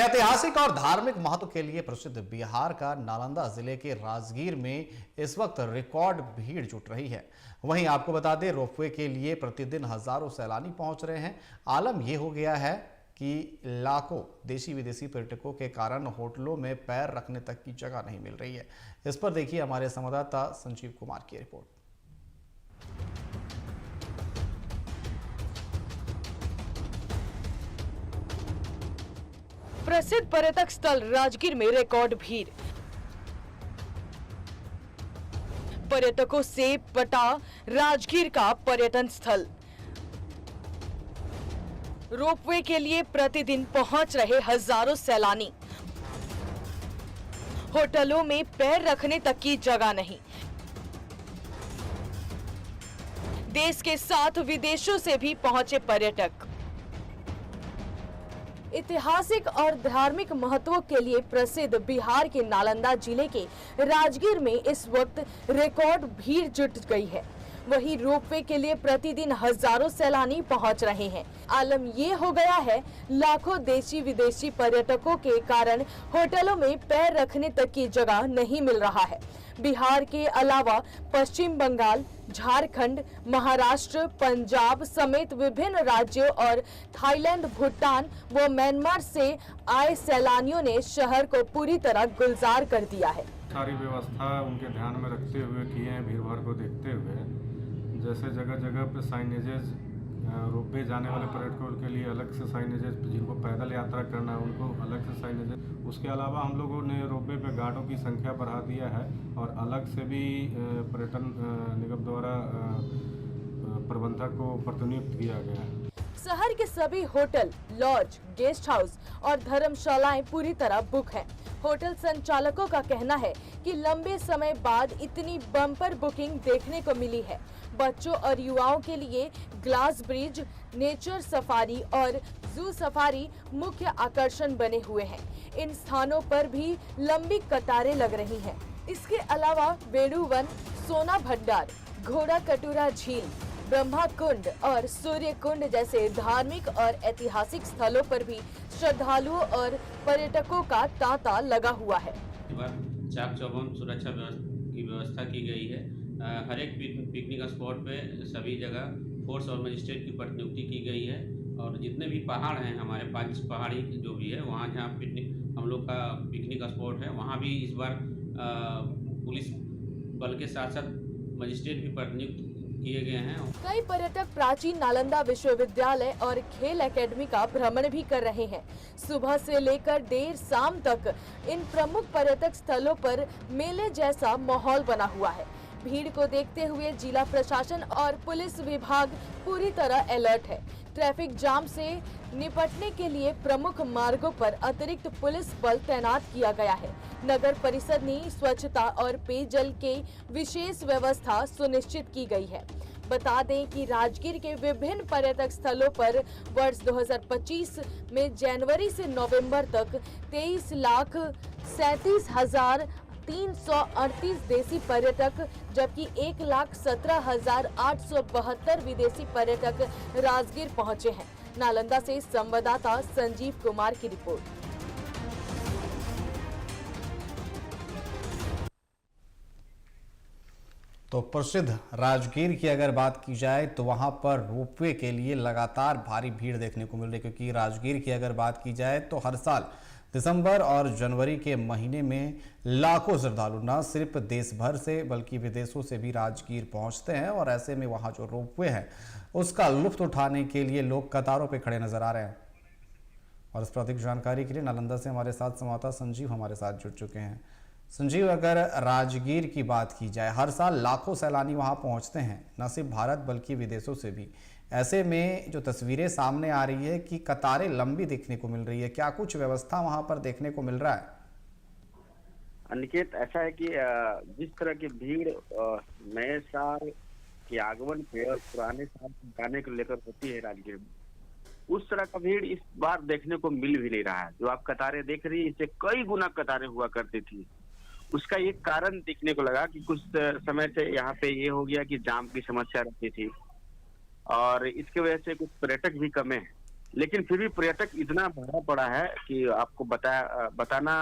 ऐतिहासिक और धार्मिक महत्व के लिए प्रसिद्ध बिहार का नालंदा जिले के राजगीर में इस वक्त रिकॉर्ड भीड़ जुट रही है। वहीं आपको बता दें, रोपवे के लिए प्रतिदिन हजारों सैलानी पहुंच रहे हैं। आलम यह हो गया है कि लाखों देशी विदेशी पर्यटकों के कारण होटलों में पैर रखने तक की जगह नहीं मिल रही है। इस पर देखिए हमारे संवाददाता संजीव कुमार की रिपोर्ट। प्रसिद्ध पर्यटक स्थल राजगीर में रिकॉर्ड भीड़। पर्यटकों से पटा राजगीर का पर्यटन स्थल। रोपवे के लिए प्रतिदिन पहुंच रहे हजारों सैलानी। होटलों में पैर रखने तक की जगह नहीं। देश के साथ विदेशों से भी पहुंचे पर्यटक। ऐतिहासिक और धार्मिक महत्व के लिए प्रसिद्ध बिहार के नालंदा जिले के राजगीर में इस वक्त रिकॉर्ड भीड़ जुट गई है। वहीं रोपवे के लिए प्रतिदिन हजारों सैलानी पहुंच रहे हैं। आलम ये हो गया है, लाखों देशी विदेशी पर्यटकों के कारण होटलों में पैर रखने तक की जगह नहीं मिल रहा है। बिहार के अलावा पश्चिम बंगाल, झारखंड, महाराष्ट्र, पंजाब समेत विभिन्न राज्यों और थाईलैंड, भूटान व म्यांमार से आए सैलानियों ने शहर को पूरी तरह गुलजार कर दिया है। सारी व्यवस्था उनके ध्यान में रखते हुए किए हैं, भीड़ भाड़ को देखते हुए। जैसे जगह जगह पे साइनेजेस, रोपवे जाने वाले पर्यटकों के लिए अलग से साइनेजेस, जिनको पैदल यात्रा करना है उनको अलग से साइनेजेस। उसके अलावा हम लोगों ने रोपवे पे गार्डों की संख्या बढ़ा दिया है और अलग से भी पर्यटन निगम द्वारा प्रबंधक को प्रतिनियुक्त किया गया है। शहर के सभी होटल, लॉज, गेस्ट हाउस और धर्मशालाएं पूरी तरह बुक हैं। होटल संचालकों का कहना है कि लंबे समय बाद इतनी बम्पर बुकिंग देखने को मिली है। बच्चों और युवाओं के लिए ग्लास ब्रिज, नेचर सफारी और जू सफारी मुख्य आकर्षण बने हुए हैं। इन स्थानों पर भी लंबी कतारें लग रही हैं। इसके अलावा वेणुवन, सोना भंडार, घोड़ा कटोरा झील, ब्रह्मा कुंड और सूर्य कुंड जैसे धार्मिक और ऐतिहासिक स्थलों पर भी श्रद्धालुओं और पर्यटकों का तांता लगा हुआ है। चाक चौबंद सुरक्षा की व्यवस्था की गई है। हर एक पिकनिक स्पॉट पे सभी जगह फोर्स और मजिस्ट्रेट की प्रतिनियुक्ति की गई है और जितने भी पहाड़ हैं, हमारे 5 पहाड़ी जो भी है, वहाँ जहाँ हम लोग का पिकनिक स्पॉट है, वहाँ भी इस बार पुलिस बल के साथ साथ मजिस्ट्रेट भी प्रतिनियुक्त किए गए हैं। कई पर्यटक प्राचीन नालंदा विश्वविद्यालय और खेल एकेडमी का भ्रमण भी कर रहे हैं। सुबह से लेकर देर शाम तक इन प्रमुख पर्यटक स्थलों पर मेले जैसा माहौल बना हुआ है। भीड़ को देखते हुए जिला प्रशासन और पुलिस विभाग पूरी तरह अलर्ट है। ट्रैफिक जाम से निपटने के लिए प्रमुख मार्गों पर अतिरिक्त पुलिस बल तैनात किया गया है। नगर परिषद ने स्वच्छता और पेयजल के विशेष व्यवस्था सुनिश्चित की गई है। बता दें कि राजगीर के विभिन्न पर्यटक स्थलों पर वर्ष 2025 में जनवरी से नवंबर तक 23,37,338 देशी पर्यटक जबकि 1,17,872 विदेशी पर्यटक राजगीर पहुंचे हैं। नालंदा से संवाददाता संजीव कुमार की रिपोर्ट। तो प्रसिद्ध राजगीर की अगर बात की जाए तो वहां पर रोपवे के लिए लगातार भारी भीड़ देखने को मिल रही है, क्योंकि राजगीर की अगर बात की जाए तो हर साल दिसंबर और जनवरी के महीने में लाखों श्रद्धालु न सिर्फ देश भर से बल्कि विदेशों से भी राजगीर पहुंचते हैं और ऐसे में वहां जो रोपवे है उसका लुत्फ उठाने के लिए लोग कतारों पर खड़े नजर आ रहे हैं। और इस पर अधिक जानकारी के लिए नालंदा से हमारे साथ संवाददाता संजीव हमारे साथ जुड़ चुके हैं। संजीव, अगर राजगीर की बात की जाए, हर साल लाखों सैलानी वहां पहुंचते हैं, न सिर्फ भारत बल्कि विदेशों से भी। ऐसे में जो तस्वीरें सामने आ रही है कि कतारें लंबी देखने को मिल रही है, क्या कुछ व्यवस्था वहां पर देखने को मिल रहा है? अनिकेत, ऐसा है कि जिस तरह की भीड़ नए साल के आगमन पे और पुराने साल जाने को लेकर होती है राजगीर में, उस तरह का भीड़ इस बार देखने को मिल भी नहीं रहा है। जो आप कतारें देख रही है, इससे कई गुना कतारें हुआ करती थी। उसका एक कारण देखने को लगा कि कुछ समय से यहाँ पे ये हो गया कि जाम की समस्या रहती थी और इसके वजह से कुछ पर्यटक भी कम है। लेकिन फिर भी पर्यटक इतना भरा पड़ा है कि आपको बताना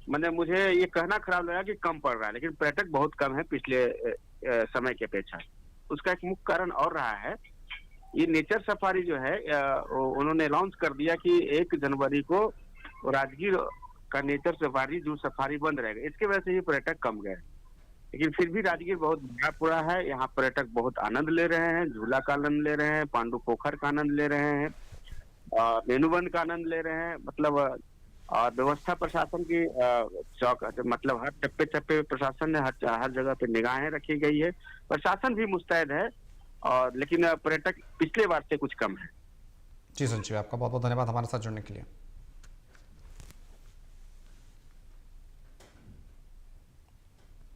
मैंने मुझे ये कहना खराब लगा कि कम पड़ रहा है, लेकिन पर्यटक बहुत कम है पिछले समय की अपेक्षा। उसका एक मुख्य कारण और रहा है, ये नेचर सफारी जो है उन्होंने अनाउंस कर दिया कि 1 जनवरी को राजगीर का नेचर सफारी जू सफारी बंद रहेगा। इसके वजह से ये पर्यटक कम गए, लेकिन फिर भी राजगीर बहुत भरा पड़ा है। यहाँ पर्यटक बहुत आनंद ले रहे हैं, झूला का आनंद ले रहे हैं, पांडु पोखर का आनंद ले रहे हैं, मेनुबंद का आनंद ले रहे हैं। मतलब व्यवस्था प्रशासन की चौक मतलब हर चप्पे चप्पे प्रशासन ने हर जगह पे निगाहें रखी गई है। प्रशासन भी मुस्तैद है, और लेकिन पर्यटक पिछले बार से कुछ कम है। जी संजीव, आपका बहुत बहुत धन्यवाद हमारे साथ जुड़ने के लिए।